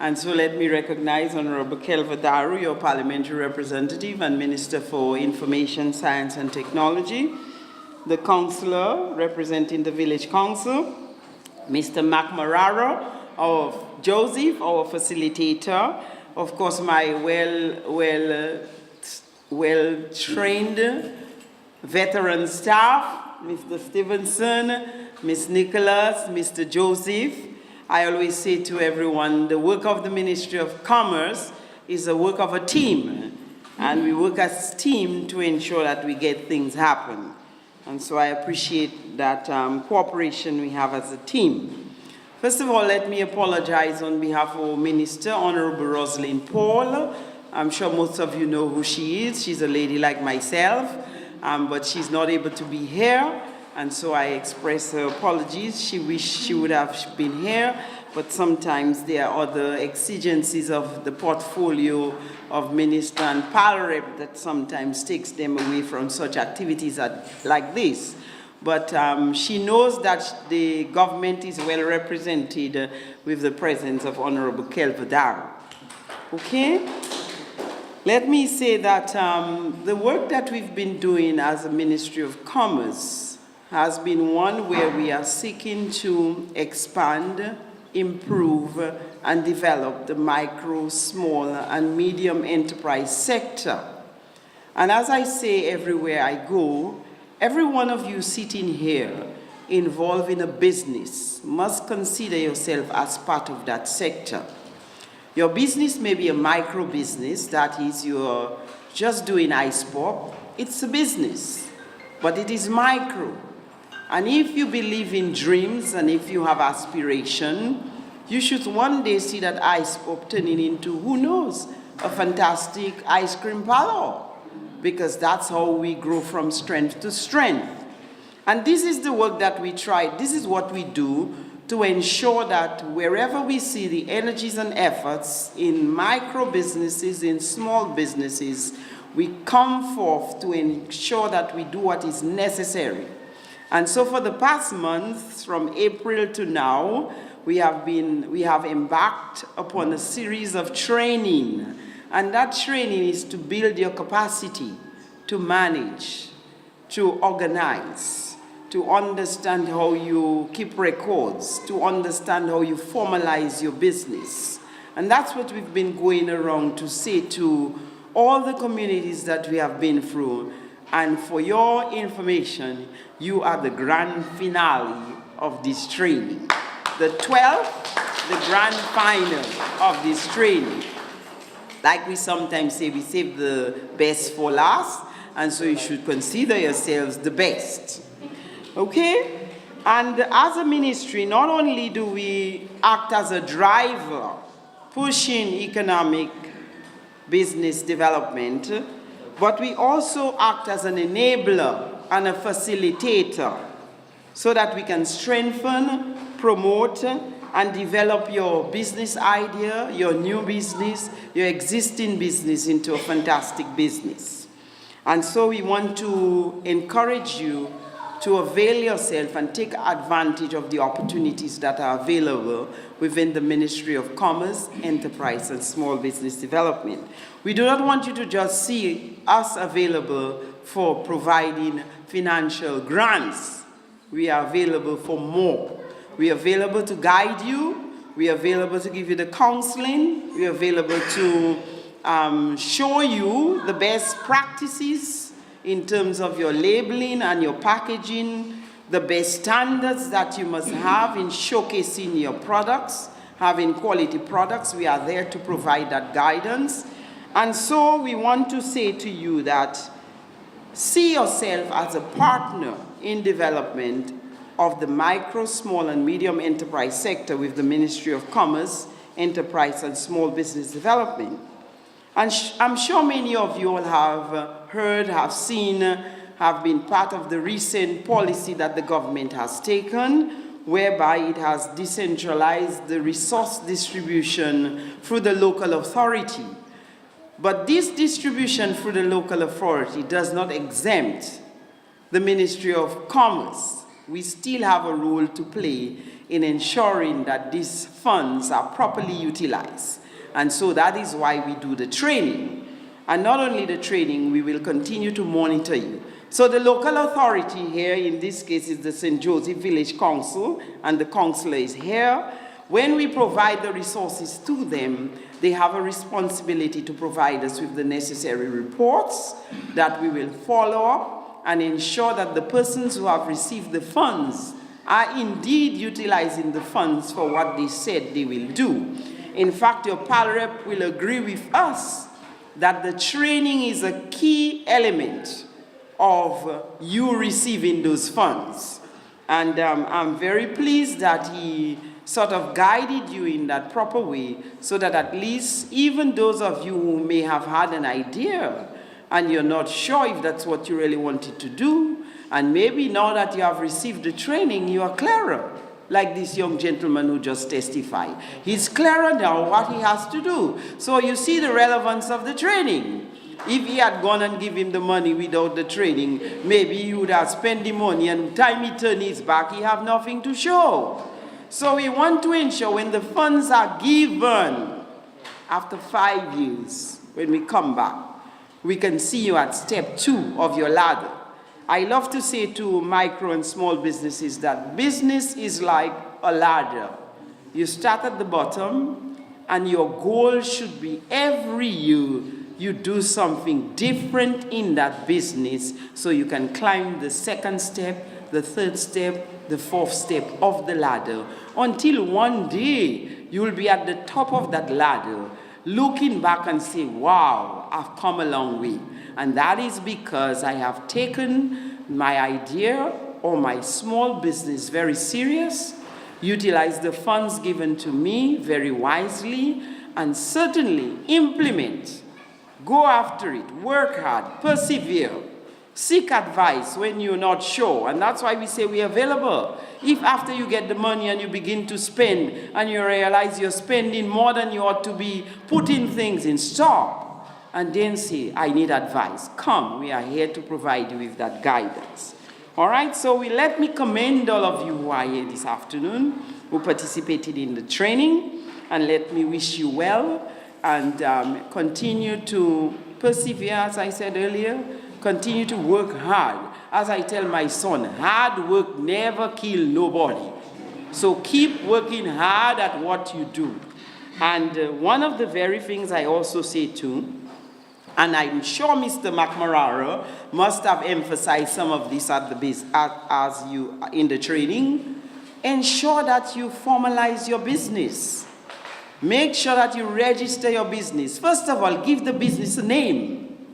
And so let me recognize Honorable Kelvadaru, your parliamentary representative and Minister for Information, Science and Technology, the councillor representing the Village Council, Mr. McMarara, Joseph, our facilitator, of course my well-trained veteran staff, Mr. Stevenson, Ms. Nicholas, Mr. Joseph. I always say to everyone, the work of the Ministry of Commerce is the work of a team, and we work as a team to ensure that we get things happen. And so I appreciate that cooperation we have as a team. First of all, let me apologize on behalf of our Minister, Honorable Rosalind Paul. I'm sure most of you know who she is. She's a lady like myself, but she's not able to be here. And so I express her apologies. She wished she would have been here, but sometimes there are other exigencies of the portfolio of Minister and Parliament that sometimes takes them away from such activities like this. But she knows that the government is well represented with the presence of Honorable Kelvadaru. Okay? Let me say that the work that we've been doing as a Ministry of Commerce has been one where we are seeking to expand, improve, and develop the micro, small, and medium enterprise sector. And as I say everywhere I go, every one of you sitting here involved in a business must consider yourself as part of that sector. Your business may be a micro business, that is, you're just doing ice pop. It's a business, but it is micro. And if you believe in dreams and if you have aspiration, you should one day see that ice pop turning into, who knows, a fantastic ice cream parlor, because that's how we grow from strength to strength. And this is the work that we try, this is what we do to ensure that wherever we see the energies and efforts in micro businesses, in small businesses, we come forth to ensure that we do what is necessary. And so for the past month, from April to now, we have embarked upon a series of training. And that training is to build your capacity to manage, to organize, to understand how you keep records, to understand how you formalize your business. And that's what we've been going around to say to all the communities that we have been through. And for your information, you are the grand finale of this training. The 12th, the grand final of this training. Like we sometimes say, we save the best for last, and so you should consider yourselves the best. Okay? And as a ministry, not only do we act as a driver, pushing economic business development, but we also act as an enabler and a facilitator so that we can strengthen, promote, and develop your business idea, your new business, your existing business into a fantastic business. And so we want to encourage you to avail yourself and take advantage of the opportunities that are available within the Ministry of Commerce, Enterprise, and Small Business Development. We do not want you to just see us available for providing financial grants. We are available for more. We are available to guide you. We are available to give you the counseling. We are available to show you the best practices in terms of your labeling and your packaging, the best standards that you must have in showcasing your products, having quality products. We are there to provide that guidance. And so we want to say to you that see yourself as a partner in development of the micro, small, and medium enterprise sector with the Ministry of Commerce, Enterprise, and Small Business Development. And I'm sure many of you all have heard, have seen, have been part of the recent policy that the government has taken, whereby it has decentralized the resource distribution through the local authority. But this distribution through the local authority does not exempt the Ministry of Commerce we still have a role to play in ensuring that these funds are properly utilized. And so that is why we do the training. And not only the training, we will continue to monitor you. So the local authority here, in this case, is the St. Joseph Village Council, and the councillor is here. When we provide the resources to them, they have a responsibility to provide us with the necessary reports that we will follow up and ensure that the persons who have received the funds are indeed utilizing the funds for what they said they will do. In fact, your PAL rep will agree with us that the training is a key element of you receiving those funds. And I'm very pleased that he sort of guided you in that proper way, so that at least even those of you who may have had an idea and you're not sure if that's what you really wanted to do, and maybe now that you have received the training, you are clearer, like this young gentleman who just testified. He's clearer now what he has to do. So you see the relevance of the training. If he had gone and given him the money without the training, maybe he would have spent the money, and time he turn his back, he have nothing to show. So we want to ensure when the funds are given, after 5 years, when we come back, we can see you at step 2 of your ladder. I love to say to micro and small businesses that business is like a ladder. You start at the bottom, and your goal should be every year you do something different in that business so you can climb the second step, the third step, the fourth step of the ladder, until one day you will be at the top of that ladder, looking back and say, wow, I've come a long way. And that is because I have taken my idea or my small business very serious, utilized the funds given to me very wisely, and certainly implement. Go after it, work hard, persevere, seek advice when you're not sure. And that's why we say we're available. If after you get the money and you begin to spend and you realize you're spending more than you ought to be, putting things in, stop. And then say, I need advice. Come, we are here to provide you with that guidance. All right, so let me commend all of you who are here this afternoon, who participated in the training, and let me wish you well. And continue to persevere, as I said earlier. Continue to work hard. As I tell my son, hard work never kills nobody. So keep working hard at what you do. And one of the very things I also say too, and I'm sure Mr. McMarara must have emphasized some of this at the base, as you in the training, ensure that you formalize your business. Make sure that you register your business. First of all, give the business a name.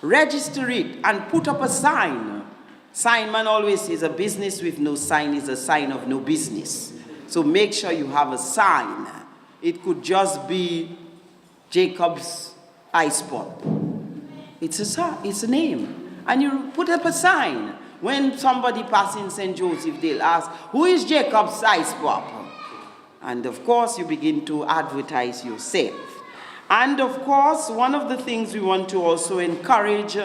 Register it and put up a sign. Signman always says a business with no sign is a sign of no business. So make sure you have a sign. It could just be Jacob's Ice Pop. It's a name. And you put up a sign. When somebody passing St. Joseph, they'll ask, who is Jacob's Ice Pop? And of course, you begin to advertise yourself. And of course, one of the things we want to also encourage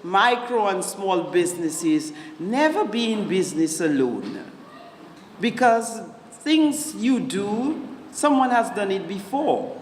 micro and small businesses, never be in business alone. Because things you do, someone has done it before.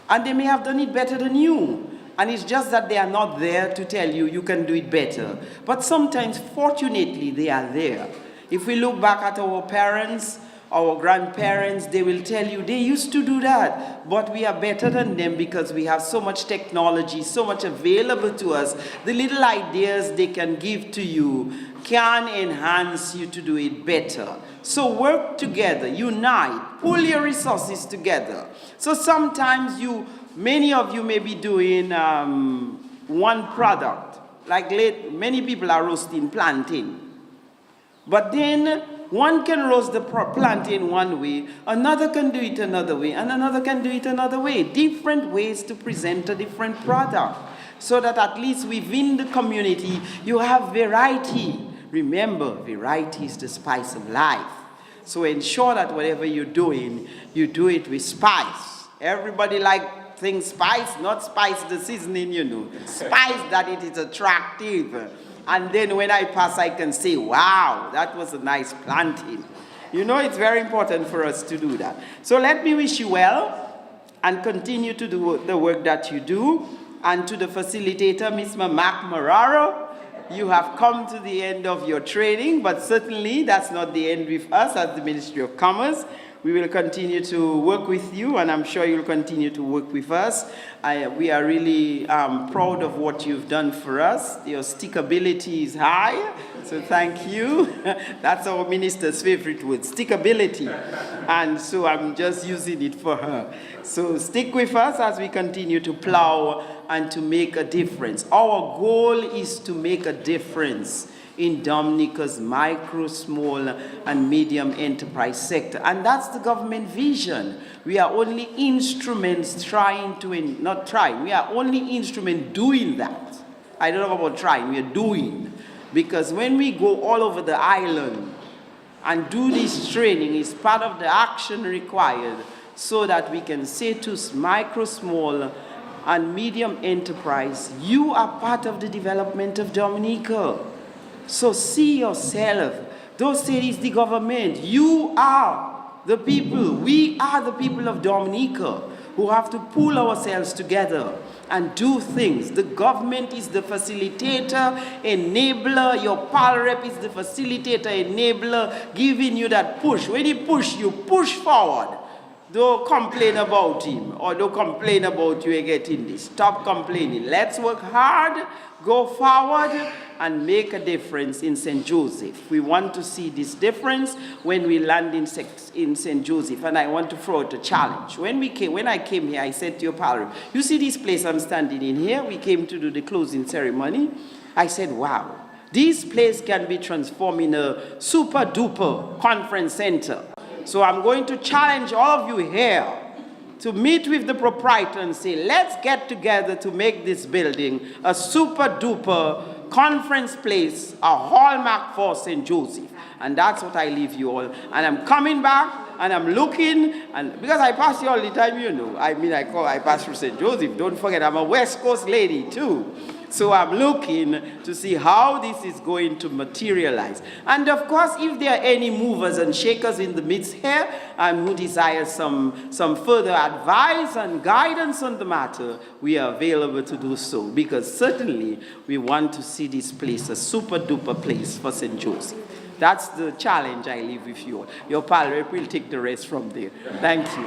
And they may have done it better than you. And it's just that they are not there to tell you you can do it better. But sometimes, fortunately, they are there. If we look back at our parents, our grandparents, they will tell you they used to do that, but we are better than them because we have so much technology, so much available to us. The little ideas they can give to you can enhance you to do it better. So work together, unite, pull your resources together. So sometimes many of you may be doing one product, like many people are roasting plantain. But then one can roast the plantain one way, another can do it another way, and another can do it another way. Different ways to present a different product, so that at least within the community you have variety. Remember, variety is the spice of life. So ensure that whatever you're doing, you do it with spice. Everybody like things spice, not spice the seasoning, Spice that it is attractive. And then when I pass, I can say, wow, that was a nice planting. You know, it's very important for us to do that. So let me wish you well and continue to do the work that you do. And to the facilitator, Ms. Mac Mararo, you have come to the end of your training, but certainly that's not the end with us as the Ministry of Commerce. We will continue to work with you, and I'm sure you'll continue to work with us. We are really proud of what you've done for us. Your stickability is high, so thank you. That's our minister's favorite word, stickability. And so I'm just using it for her. So stick with us as we continue to plow and to make a difference. Our goal is to make a difference in Dominica's micro, small, and medium enterprise sector. And that's the government vision. We are only instruments we are only instrument doing that. I don't know about trying, we are doing. Because when we go all over the island and do this training, it's part of the action required so that we can say to micro, small, and medium enterprise, you are part of the development of Dominica. So see yourself. Don't say it's the government. You are the people. We are the people of Dominica who have to pull ourselves together and do things. The government is the facilitator, enabler. Your PAL rep is the facilitator, enabler, giving you that push. When he push, you push forward. Don't complain about him or don't complain about you getting this. Stop complaining. Let's work hard, go forward, and make a difference in St. Joseph. We want to see this difference when we land in St. Joseph. And I want to throw out a challenge. When I came here, I said to your parent, you see this place I'm standing in here? We came to do the closing ceremony. I said, wow, this place can be transformed in a super duper conference center. So I'm going to challenge all of you here to meet with the proprietor and say, let's get together to make this building a super duper conference place, a hallmark for St. Joseph. And that's what I leave you all. And I'm coming back and I'm looking, and because I pass you all the time, you know. I pass through St. Joseph. Don't forget, I'm a West Coast lady too. So I'm looking to see how this is going to materialize. And of course, if there are any movers and shakers in the midst here and who desire some further advice and guidance on the matter, we are available to do so. Because certainly we want to see this place a super duper place for St. Joseph. That's the challenge I leave with you all. Your pal rep will take the rest from there. Thank you.